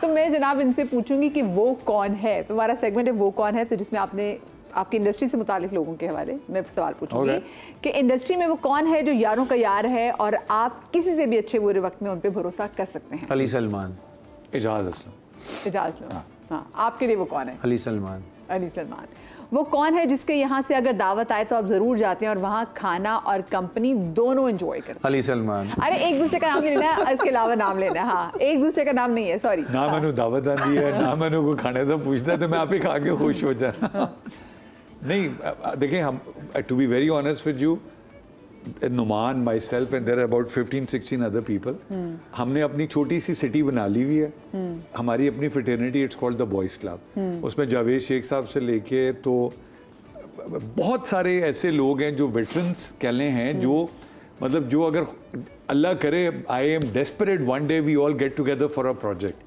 तो मैं जनाब इनसे पूछूंगी कि वो कौन है। तो हमारा सेगमेंट है वो कौन है, तो जिसमें आपने आपकी इंडस्ट्री से मुतालिक लोगों के हवाले मैं सवाल पूछूंगी कि इंडस्ट्री में वो कौन है जो यारों का यार है और आप किसी से भी अच्छे बुरे वक्त में उन पे भरोसा कर सकते हैं। अली सलमान। एजाज असलम। एजाज असलम, हाँ आपके लिए वो कौन है? अली सलमान। अली सलमान। वो कौन है जिसके यहाँ से अगर दावत आए तो आप जरूर जाते हैं और वहाँ खाना और कंपनी दोनों एंजॉय करते हैं? अली सलमान। अरे एक दूसरे का नाम नहीं लेना है, इसके अलावा नाम लेना है। हाँ एक दूसरे का नाम नहीं है, सॉरी। ना मैंने दावत आंदी है ना मैंने को खाने तो पूछता है, तो मैं आप ही खा के खुश हो जाना। नहीं देखिए, हम to be very honest with you, Numan, myself and there about 15-16 other people, हमने अपनी छोटी सी सिटी बना ली हुई है। हमारी अपनी fraternity, it's called the boys club. उसमें जावेद शेख साहब से लेके तो बहुत सारे ऐसे लोग हैं जो वेटरन्स कहले हैं, जो मतलब जो अगर अल्लाह करे I am desperate one day we all get together for a project,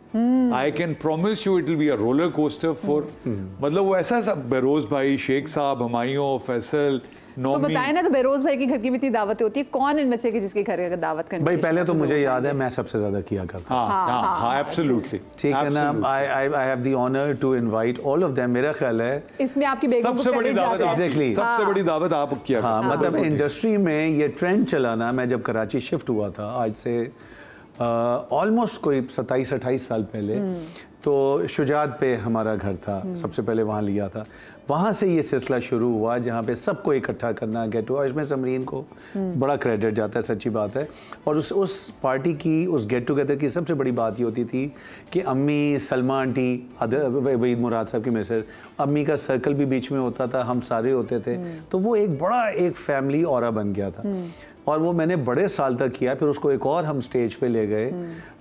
I can promise you it will be a roller coaster for, मतलब वो ऐसा सब बेरोज भाई, शेख साहब, हुमायूं, फैसल, तो बताए ना, तो बेरोज भाई की घर की भी इतनी दावतें होती है, कौन इनमें से जिसके घर का दावत करनी? भाई पहले तो मुझे याद है मैं सबसे ज्यादा किया करता। हाँ एब्सोल्युटली, ठीक है ना। I have the honour to invite all of them. मेरा ख्याल है इसमें आपकी बेगम सबसे बड़ी दावत, एग्जैक्टली सबसे बड़ी दावत आप किया। हाँ मतलब इंडस्ट्री में ये ट्रेंड चलाना, मैं जब कराची शिफ्ट हुआ था आज से ऑलमोस्ट कोई 27-28 साल पहले, तो शुजात पे हमारा घर था, सबसे पहले वहाँ लिया था। वहाँ से ये सिलसिला शुरू हुआ जहाँ पे सबको इकट्ठा करना, गेट टू अजमेर समरीन को बड़ा क्रेडिट जाता है, सच्ची बात है। और उस पार्टी की, उस गेट टुगेदर की सबसे बड़ी बात ये होती थी कि अम्मी, सलमा आंटी, वहीद मुराद साहब की मैसेज, अम्मी का सर्कल भी बीच में होता था, हम सारे होते थे, तो वो एक बड़ा एक फैमिली ऑरा बन गया था। और वो मैंने बड़े साल तक किया। फिर उसको एक और हम स्टेज पे ले गए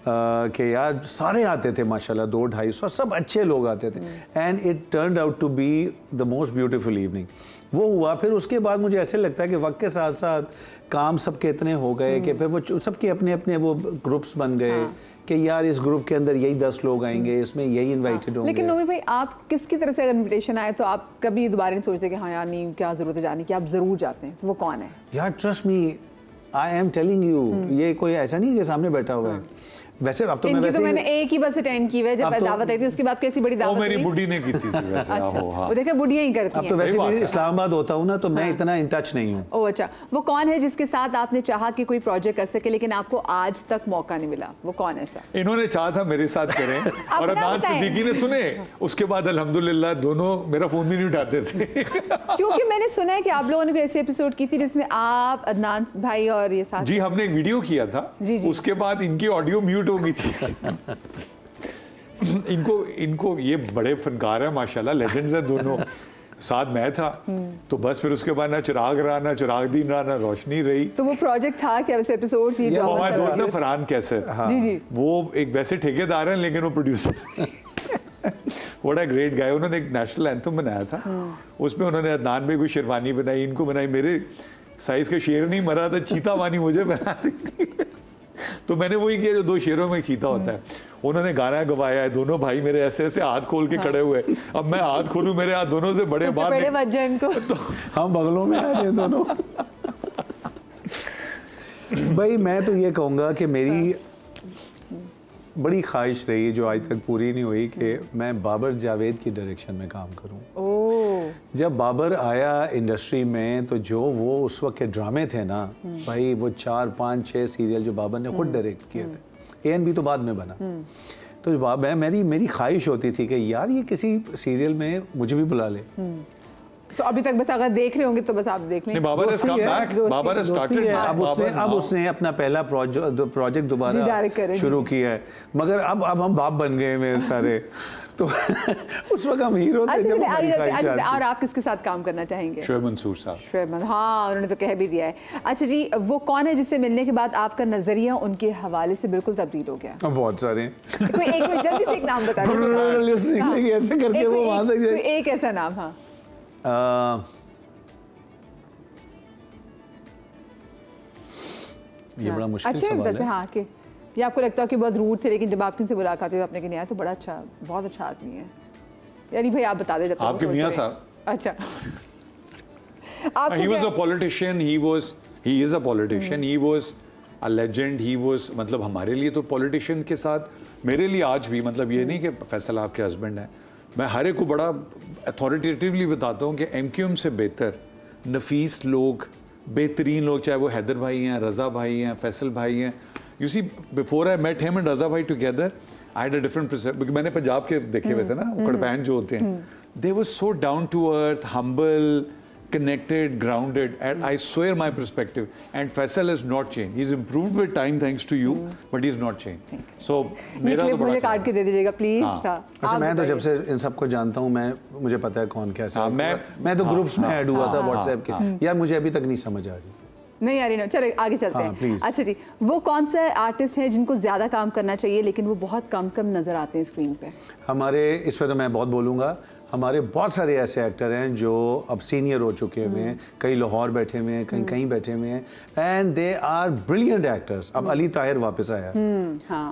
कि यार सारे आते थे माशाल्लाह, 200-250 सब अच्छे लोग आते थे, and it turned out to be the most beautiful evening. वो हुआ। फिर उसके बाद मुझे ऐसे लगता है कि वक्त के साथ साथ काम सबके इतने हो गए कि फिर वो सबके अपने अपने वो ग्रुप्स बन गए कि यार इस ग्रुप के अंदर यही 10 लोग आएंगे, इसमें यही इनवाइटेड होंगे। लेकिन नोमी भाई, आप किसकी तरफ से अगर इनविटेशन आए तो आप कभी दोबारा नहीं सोचते कि हाँ यार नहीं, क्या जरूरत है जाने की, आप जरूर जाते हैं? तो वो कौन है? यार trust me, I am telling you, ये कोई ऐसा नहीं कि सामने बैठा हुआ है। वैसे अब तो मैं वैसे मैंने एक ही बस अटेंड की है जब दावत आई थी, उसके बाद कैसी बड़ी दावत हुई? मेरी बुढ़ी ने की थी वैसे। अच्छा, वो देखिए बुढ़ियां ही करती हैं। अब तो वैसे भी इस्लामाबाद होता हूँ ना, तो मैं इतना इन टच नहीं हूँ। ओह अच्छा, वो कौन है जिसके साथ आपने चाहा कि कोई प्रोजेक्ट कर सके लेकिन आपको आज तक मौका नहीं मिला? वो कौन है ऐसा? इन्होंने चाहा था मेरे साथ करें और अदनान सिद्दीकी ने सुने, उसके बाद अल्हम्दुलिल्लाह दोनों मेरा फोन भी नहीं उठाते थे। क्योंकि मैंने सुना है कि आप लोगों ने कोई ऐसे एपिसोड की थी जिसमें आप, अदनान भाई और ये साथ। जी हमने एक वीडियो किया था, उसके बाद इनकी ऑडियो म्यूट हो गई थी। इनको ये बड़े फनकार है माशाल्लाह, लेजेंड्स हैं दोनों। साथ मैं था, तो बस फिर उसके बाद ना चिराग रहा, ना चिराग दी, ना रोशनी रही। तो वो प्रोजेक्ट था क्या? वैसे एपिसोड थी? हमारे दोस्त है फरहान कैसर, वो एक वैसे ठेकेदार हैं लेकिन वो producer. What a great guy. उन्होंने एक नेशनल एंथम बनाया था, उसमें उन्होंने अदनान में कोई शेरवानी बनाई, इनको बनाई, मेरे साइज का शेर नहीं मरा था, चीता वानी मुझे बना दी थी। तो मैंने वही किया जो 2 शेरों में चीता होता है। उन्होंने गाना गवाया है, दोनों भाई मेरे ऐसे ऐसे हाथ खोल के खड़े हुए। अब मैं हाथ खोलूं, मेरे हाथ दोनों से बड़े बाहर, तो हम बगलों में आ गए दोनों। भाई मैं तो ये कहूँगा कि मेरी बड़ी ख्वाहिश रही जो आज तक पूरी नहीं हुई कि मैं बाबर जावेद की डायरेक्शन में काम करूँ। जब बाबर आया इंडस्ट्री में तो जो वो उस वक्त के ड्रामे थे ना भाई, वो 4-5-6 सीरियल जो बाबर ने खुद डायरेक्ट किए थे, ANB तो बाद में बना, तो मेरी ख्वाहिश होती थी कि यार ये किसी सीरियल में मुझे भी बुला ले। तो अभी तक बस अगर देख रहे होंगे तो बस आप देख लें। Babar has come back, Babar has started। अब उसने अपना पहला प्रोजेक्ट दोबारा शुरू किया है, मगर अब हम बाप बन गए मेरे सारे। तो उस वक्त हम हीरो थे जब हमारी ख्वाहिश थी। और आप किसके साथ काम करना चाहेंगे? शोएब मंसूर साहब। शोएब, हाँ उन्होंने तो कह भी दिया है। अच्छा जी, वो कौन है जिससे मिलने के बाद आपका नजरिया उनके हवाले से बिल्कुल तब्दील हो गया? बहुत सारे। कोई एक मिनट जल्दी से एक नाम बता दीजिए। ऐसे करके वो वहां तक जाए। एक ऐसा नाम। हाँ ये बड़ा मुश्किल सवाल है। हाँ कि ये आपको लगता है कि बहुत रूड थे, लेकिन जब आप इनसे मुलाकात हुई तो आपने कहा तो बड़ा अच्छा, बहुत अच्छा आदमी है। यानी भाई आप बता दे। आपके मियां साहब। अच्छा। He was a politician, he is a politician, he was a legend, he was, मतलब हमारे लिए तो पॉलिटिशियन के साथ मेरे लिए आज भी मतलब ये नहीं कि फैसल आपके हस्बैंड हैं, मैं हर एक को बड़ा अथॉरिटेटिवली बताता हूँ कि MQM से बेहतर नफीस लोग, बेहतरीन लोग, चाहे वो हैदर भाई हैं, रज़ा भाई हैं, फैसल भाई हैं. You see before I met him and Raza भाई together I had a different perception. मैंने पंजाब के देखे हुए थे ना, कड़पैन जो होते हैं, they were so down to earth, humble, connected, grounded, and I swear my perspective. And Faisal has not changed. He's improved with time thanks to you, but he's not changed. So मेरा तो मुझे काट के दे दीजिएगा please. अच्छा, मैं तो जब से इन सबको जानता हूँ, मुझे पता है कौन कैसा है. मैं तो ग्रुप्स में ऐड हुआ था व्हाट्सएप के. यार मुझे अभी तक नहीं समझ आ रही. नहीं आ रही ना. चलो आगे चलते हैं. अच्छा जी, वो कौन सा आर्टिस्ट है जिनको ज्यादा काम करना चाहिए लेकिन वो बहुत कम नजर आते हैं स्क्रीन पे? हमारे इस पर तो मैं बहुत बोलूँगा. हमारे बहुत सारे ऐसे एक्टर हैं जो अब सीनियर हो चुके हुए हैं. कई लाहौर बैठे हुए हैं, कहीं कहीं बैठे हुए हैं, and they are brilliant actors. अब अली ताहिर वापस आया,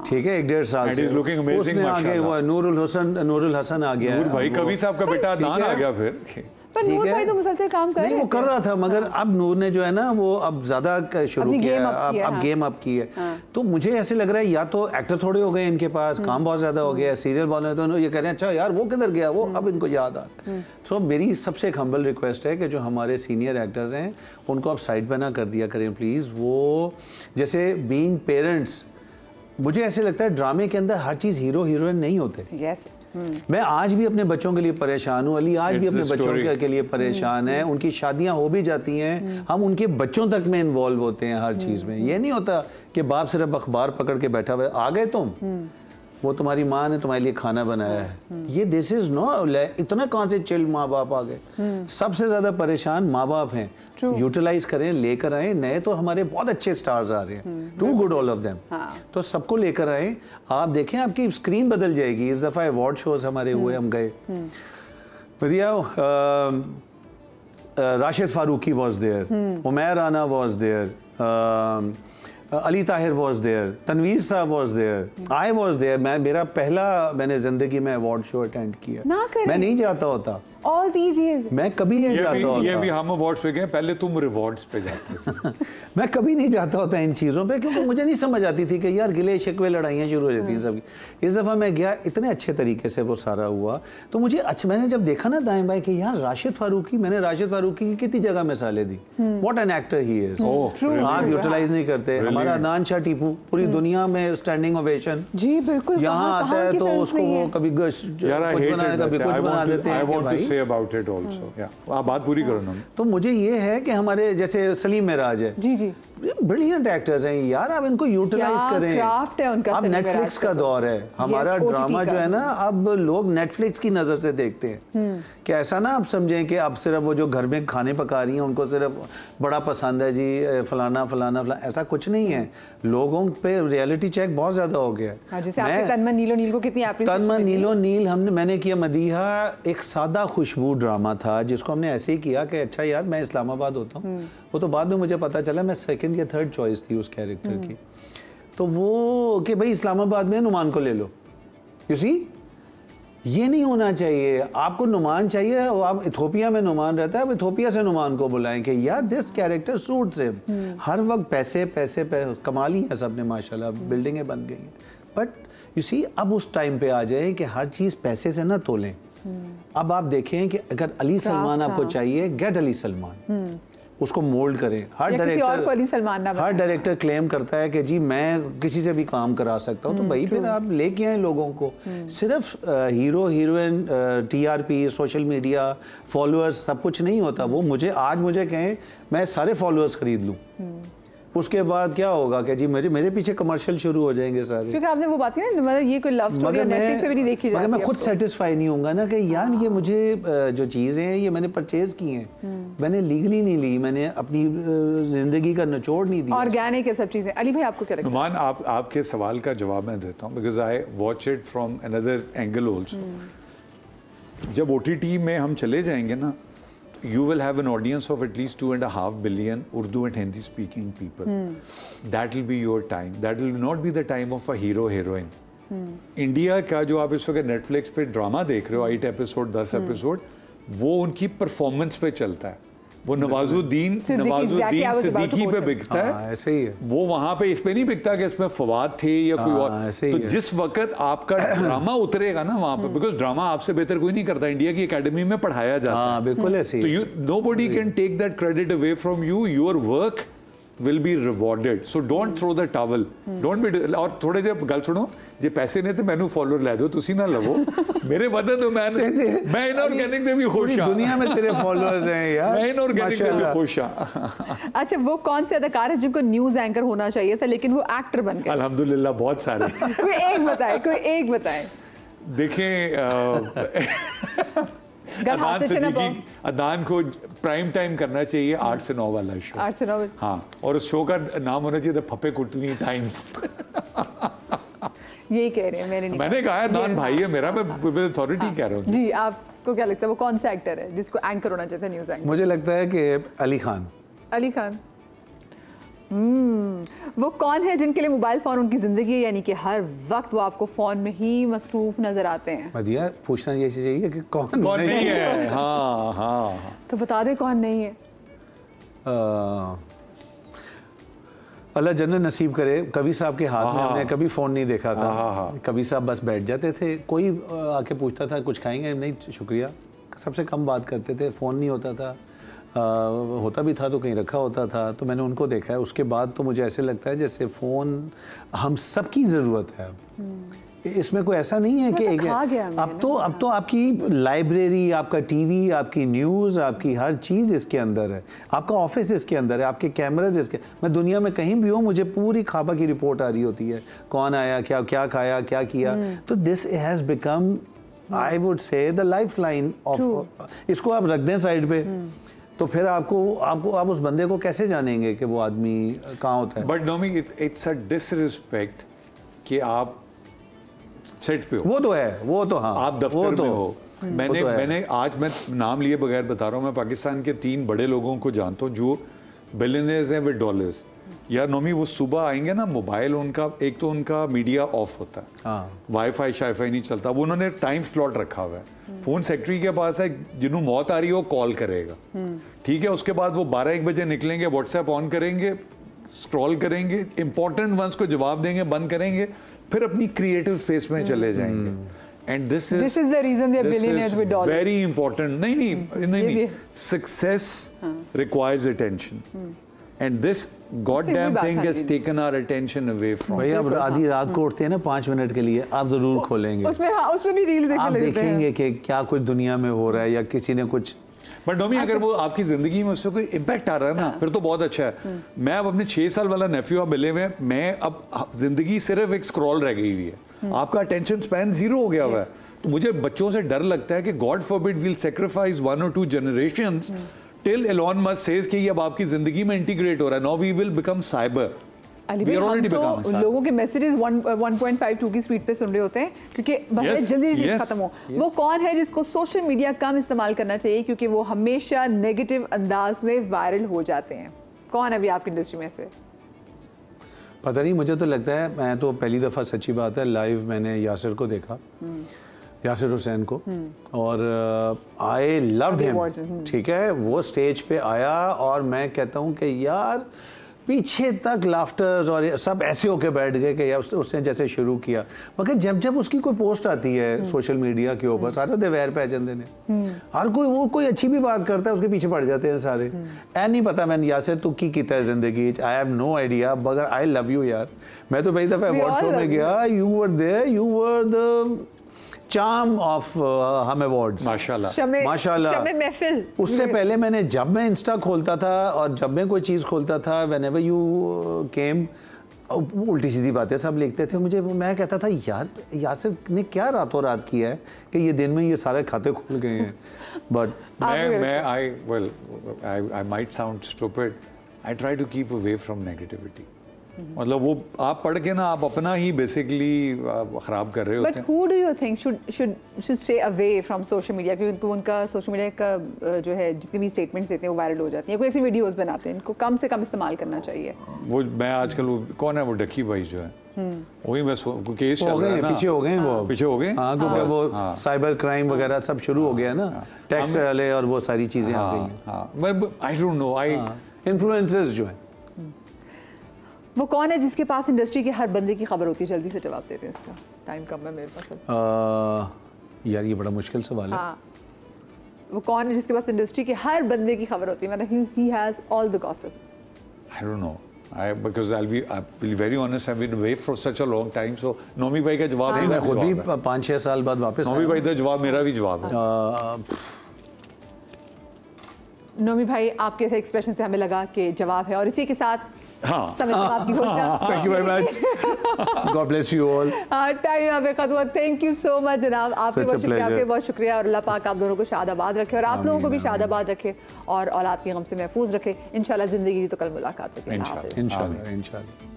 ठीक है, 1.5 साल से उसने आगे, वो नूरुल हसन आ गया. नूर भाई कवि साहब का बेटा अदनान आ गया फिर. पर नूर भाई तो मुसलसल काम कर रहे हैं. नहीं, वो कर रहा था, मगर अब नूर ने जो है ना वो अब ज्यादा शुरू किया, अब गेम अप की है. तो मुझे ऐसे लग रहा है या तो एक्टर थोड़े हो गए इनके पास, काम बहुत ज्यादा हो गया, सीरियल वाले तो ये कह रहे हैं अच्छा यार वो किधर गया, वो अब इनको याद आ रहा है. सो मेरी सबसे एक हम्बल रिक्वेस्ट है कि जो हमारे सीनियर एक्टर्स हैं उनको आप साइड पे ना कर दिया करें प्लीज. वो जैसे बीइंग पेरेंट्स, मुझे ऐसे लगता है ड्रामे के अंदर हर चीज हीरो हीरोइन नहीं होते. मैं आज भी अपने बच्चों के लिए परेशान हूँ. अली आज भी अपने बच्चों के लिए परेशान है. उनकी शादियां हो भी जाती हैं, हम उनके बच्चों तक में इन्वॉल्व होते हैं हर चीज में. ये नहीं होता कि बाप सिर्फ अखबार पकड़ के बैठा हुआ है, आ गए तुम, वो तुम्हारी माँ ने तुम्हारे लिए खाना बनाया है. ये दिस इज नो. इतना कहाँ से चिल माँ बाप आ गए. सबसे ज्यादा परेशान माँ बाप हैं. यूटिलाइज करें, लेकर आए. नए तो हमारे बहुत अच्छे स्टार्स आ रहे हैं, too good all of them. तो सबको लेकर आए. आप देखें आपकी स्क्रीन बदल जाएगी. इस दफा अवार्ड शोज हमारे हुए, हम गए बढ़िया. Rashid Farooqui was there, Umair Rana was there, Ali Tahir was there, Tanveer sahab was there, I was there. मैंने जिंदगी में अवार्ड शो अटेंड किया. मैं नहीं जाता होता All these years. मैं कभी नहीं जाता होता. ये भी हम अवार्ड्स पे गए, पहले तुम रिवॉर्ड्स पे जाते. मैं कभी नहीं जाता होता इन चीज़ों पे, क्योंकि मुझे नहीं समझ आती थी कि यार गिले शिकवे लड़ाइयाँ शुरू हो जाती हैं सबकी. इस दफ़ा मैं गया, इतने अच्छे तरीके से वो सारा हुआ. तो मुझे अच्छा, मैंने जब देखा ना दाएं बाएं कि यार राशिद फारूकी, मैंने राशिद फारूकी की कितनी जगह मिसालें दी. What an actor he is. आप यूटिलाइज नहीं करते. हमारा अदनान शाह टीपू पूरी दुनिया में स्टैंडिंग ओवेशन. जी बिल्कुल. यहाँ आता है तो उसको वो कभी कुछ बना देते हैं. आप बात पूरी करो ना. तो मुझे ये है कि हमारे जैसे सलीम मेराज है, जी ब्रिलियंट एक्टर्स हैं यार. आप इनको यूटिलाइज करें. क्राफ्ट है उनका. अब नेटफ्लिक्स का दौर है. हमारा ड्रामा जो है ना, अब लोग नेटफ्लिक्स की नजर से देखते हैं. कि ऐसा ना आप समझें कि अब सिर्फ वो जो घर में खाने पका रही हैं उनको सिर्फ बड़ा पसंद है जी, फलाना फलाना फलाना. ऐसा कुछ नहीं है. लोगों पे रियलिटी चेक बहुत ज्यादा हो गया है. तन्मन नीलो नील को कितनी तन्मन नीलो नील मैंने किया. मदीहा एक सादा खुशबू ड्रामा था जिसको हमने ऐसे ही किया कि अच्छा यार मैं इस्लामाबाद होता हूँ. वो तो बाद में मुझे पता चला मैं सेकंड या थर्ड चॉइस थी उस कैरेक्टर की. तो वो कि भाई इस्लामाबाद में नुमान को ले लो. यू सी, ये नहीं होना चाहिए. आपको नुमान चाहिए. आप इथोपिया में नुमान रहता है, आप इथोपिया से नुमान को बुलाएं कि यार दिस कैरेक्टर सूट्स हिम. हर वक्त पैसे पैसे कमाल ही है सबने माशाल्लाह, बिल्डिंगें बन गई हैं. बट यू सी, अब उस टाइम पे आ जाए कि हर चीज़ पैसे से ना तोलें. अब आप देखें कि अगर अली सलमान आपको चाहिए, गेट अली सलमान. उसको मोल्ड करें. हर डायरेक्टर क्लेम करता है कि जी मैं किसी से भी काम करा सकता हूँ. तो भाई फिर आप लेके आए लोगों को. सिर्फ hero heroine, TRP, social media, followers सब कुछ नहीं होता. वो मुझे कहें मैं सारे फॉलोअर्स खरीद लूँ, उसके बाद क्या होगा कि जी मेरे पीछे कमर्शियल शुरू हो जाएंगे सारे. क्योंकि आपने वो बात की ना, मतलब ये कोई लव स्टोरी नेटफ्लिक्स पे भी नहीं देखी जाती. मगर मैं खुद सेटिस्फाई नहीं होऊंगा ना कि यार ये मुझे जो चीज़ें हैं ये मैंने परचेज की हैं, मैंने लीगली नहीं ली, मैंने अपनी जिंदगी का निचोड़ नहीं दिया. ऑर्गेनिक है सब चीज़ें. अली भाई आपको क्या लगता है? नुमान, आपके सवाल का जवाब मैं देता हूँ because I watch it from another angle also. जब OTT में हम चले जाएंगे ना, you will have an audience of at least 2.5 billion Urdu and Hindi speaking people. That will be your time. That will not be the time of a hero heroine. India का जो आप इस वक्त नेटफ्लिक्स पे drama देख रहे हो, 8 episode 10 episode, वो उनकी परफॉर्मेंस पे चलता है. वो नवाजुद्दीन सिद्दीकी पे बिकता है, ऐसे ही है। वो वहां पे इस पे नहीं बिकता कि इसमें फवाद थे या कोई और। ऐसे तो ही है। जिस वक्त आपका ड्रामा उतरेगा ना वहां पे, बिकॉज ड्रामा आपसे बेहतर कोई नहीं करता, इंडिया की एकेडमी में पढ़ाया जाता है, हाँ बिल्कुल ऐसे ही तो you nobody can take that credit away from you, your work will be rewarded, so don't throw the towel, don't be। और थोड़े जे गल सुनो, जे पैसे ने तो मैनू फॉलोअर ले दो, तुसी ना लवो मेरे वदन तो मैं इनऑर्गेनिक से भी खुश हां, दुनिया में तेरे फॉलोअर्स हैं यार, मैं इनऑर्गेनिक से भी खुश हां। अच्छा, वो कौन से अदाकार है जिनको न्यूज एंकर होना चाहिए था लेकिन वो एक्टर बन गए? अल्हम्दुलिल्लाह बहुत सारे। कोई एक बताएं। देखें अदान को प्राइम टाइम करना चाहिए 8 से 9 वाला शो, 8 से 9। हाँ, और उस शो का नाम होना चाहिए था फप्पे कुटनी टाइम्स। यही कह रहे हैं, मैंने कहा अदान भाई है मेरा, मैं अथॉरिटी कह रहा हूँ। जी, आपको क्या लगता है वो कौन सा एक्टर है जिसको एंकर होना चाहिए था, न्यूज एंकर? मुझे लगता है कि अली खान। अली खान। वो कौन है जिनके लिए मोबाइल फ़ोन उनकी ज़िंदगी है, यानी कि हर वक्त वो आपको फ़ोन में ही मसरूफ़ नज़र आते हैं? बढ़िया, पूछना ये चाहिए कि कौन नहीं है। हाँ हाँ, तो बता दे कौन नहीं है। अल्लाह जन्नत नसीब करे, कभी साहब के हाथ में हमने कभी फ़ोन नहीं देखा था। कभी साहब बस बैठ जाते थे, कोई आके पूछता था कुछ खाएंगे, नहीं शुक्रिया, सबसे कम बात करते थे, फ़ोन नहीं होता था, होता भी था तो कहीं रखा होता था। तो मैंने उनको देखा है, उसके बाद तो मुझे ऐसे लगता है जैसे फ़ोन हम सबकी ज़रूरत है। इसमें कोई ऐसा नहीं है कि अब तो आपकी लाइब्रेरी, आपका टीवी, आपकी न्यूज़, आपकी हर चीज़ इसके अंदर है, आपका ऑफिस इसके अंदर है, आपके कैमराज इसके, मैं दुनिया में कहीं भी हूँ मुझे पूरी खाबा की रिपोर्ट आ रही होती है, कौन आया, क्या क्या खाया, क्या किया। तो this has become, I would say, the life line of. इसको आप रख दें साइड पे तो फिर आप उस बंदे को कैसे जानेंगे कि वो आदमी कहाँ होता है। But Nomi, it's a disrespect कि आप सेट पे हो, वो तो है, वो तो हाँ, आप दफ्तर में हो। मैंने आज, मैं नाम लिए बगैर बता रहा हूँ, मैं पाकिस्तान के 3 बड़े लोगों को जानता हूँ जो बिलियनर्स हैं विद डॉलर्स। यार नोमी, वो सुबह आएंगे ना, मोबाइल उनका, एक तो उनका मीडिया ऑफ होता है, वाईफाई शाईफाई नहीं चलता, वो उन्होंने टाइम स्लॉट रखा हुआ है, फोन सेक्रेटरी के पास है, जिन्हों मौत आ रही है वो कॉल करेगा, ठीक है, उसके बाद वो 12-1 बजे निकलेंगे, व्हाट्सएप ऑन करेंगे, स्क्रॉल करेंगे, इंपॉर्टेंट वंस को जवाब देंगे, बंद करेंगे, फिर अपनी क्रिएटिव स्पेस में चले जाएंगे। And this is the reason they are billionaires with dollars. Very important. नहीं, success requires attention, and this goddamn thing has taken our attention away from। भैया अब आधी रात को उठते हैं ना 5 मिनट के लिए, आप जरूर खोलेंगे, उसमें भी रील आप देखेंगे कि क्या कुछ दुनिया में हो रहा है या किसी ने कुछ। बट नोमी, अगर वो आपकी जिंदगी में उससे कोई इम्पैक्ट आ रहा है ना, फिर तो बहुत अच्छा है। मैं अब अपने 6 साल वाला नेफ्यू मिले हुए, मैं अब जिंदगी सिर्फ एक स्क्रॉल रह गई हुई है, आपका अटेंशन स्पैन 0 हो गया हुआ है। तो मुझे बच्चों से डर लगता है कि God forbid we'll sacrifice 1 or 2 generations till Elon Musk says कि ये अब आपकी जिंदगी में इंटीग्रेट हो रहा है। Now we will become cyber। We are already becoming cyber। लोगों के मैसेजेस 1.52 की स्पीड पे सुन रहे होते हैं क्योंकि जल्दी खत्म हो। वो कौन है जिसको सोशल मीडिया कम इस्तेमाल करना चाहिए क्योंकि वो हमेशा नेगेटिव अंदाज में वायरल हो जाते हैं? कौन है अभी आपकी इंडस्ट्री में से? पता नहीं, मुझे तो लगता है, मैं तो पहली दफ़ा, सच्ची बात है, लाइव मैंने यासिर को देखा, यासिर हुसैन को, और आई लव्ड हिम, ठीक है, वो स्टेज पे आया और मैं कहता हूँ कि यार पीछे तक लाफ्टर और सब ऐसे होके बैठ गए कि यार उसने जैसे शुरू किया। मगर जब उसकी कोई पोस्ट आती है सोशल मीडिया के ऊपर, सारे होते वैर पै जाते हैं, हर कोई अच्छी भी बात करता है उसके पीछे पड़ जाते हैं सारे। ऐ नहीं पता मैंने यासिर तू की किया है जिंदगी, आई हैव नो आइडिया, मगर आई लव यू यार। मैं तो पहली दफ़ा अवार्ड शो में गया, you were there, you were the charm of Hum awards, माशाल्लाह। महफिल। उससे पहले जब मैं इंस्टा खोलता था और जब मैं कोई चीज़ खोलता था, व्हेनेवर यू केम, उल्टी सीधी बातें सब लिखते थे, मैं कहता था यार यासिर ने क्या रातों रात किया है कि ये दिन में ये सारे खाते खुल गए हैं। But I might sound stupid, I try to keep away from negativity। मतलब वो आप पढ़ के ना आप अपना ही बेसिकली खराब कर रहे बट होते हैं। Who do you think should stay away from social media, क्योंकि उनका सोशल मीडिया का जो है जितनी भी स्टेटमेंट्स देते हैं वो वायरल हो जाती हैं, कोई ऐसी वीडियोस बनाते हैं, इनको कम से कम इस्तेमाल करना चाहिए। वो मैं आजकल वो कौन है वो डकी भाई जो है वही मैं केस चल रहा है ना, पीछे हो गए वो, पीछे हो गए। हाँ क्योंकि वो साइबर क्राइम वगैरह सब शुरू हो गया ना, टैक्स वाले और वो सारी चीजें आ गई हैं। हाँ आई डोंट नो इन्फ्लुएंसर्स जो है वो कौन है जिसके पास इंडस्ट्री के हर बंदे की खबर होती है? जल्दी से जवाब देते हैं इसका, टाइम कम है मेरे पास। यार ये बड़ा मुश्किल सवाल है। हाँ, वो कौन है जिसके पास इंडस्ट्री के हर बंदे की खबर होती है, मतलब he has all the gossip? I don't know. Because I'll be very honest, I've been away for such a long time. So Nomi भाई का जवाब नहीं, मैं खुद भी 5-6 साल बाद वापस नोमी भाई का जवाब मेरा भी जवाब है। नोमी भाई आपके एक्सप्रेशन से हमें लगा कि जवाब है, और इसी के साथ हाँ समय समाप्त की घोषणा। Thank you very much, God bless you all. Time यहाँ पे खत्म हुआ। थैंक यू सो मच जनाब, आपके बहुत शुक्रिया, आपके बहुत शुक्रिया, और अल्लाह पाक आप दोनों को शादाबाद रखे और आप लोगों को भी शादाबाद रखे और औलाद के गम से महफूज रखे। इंशाल्लाह जिंदगी तो कल मुलाकात होगी। इंशाल्लाह इंशाल्लाह इंशाल्लाह।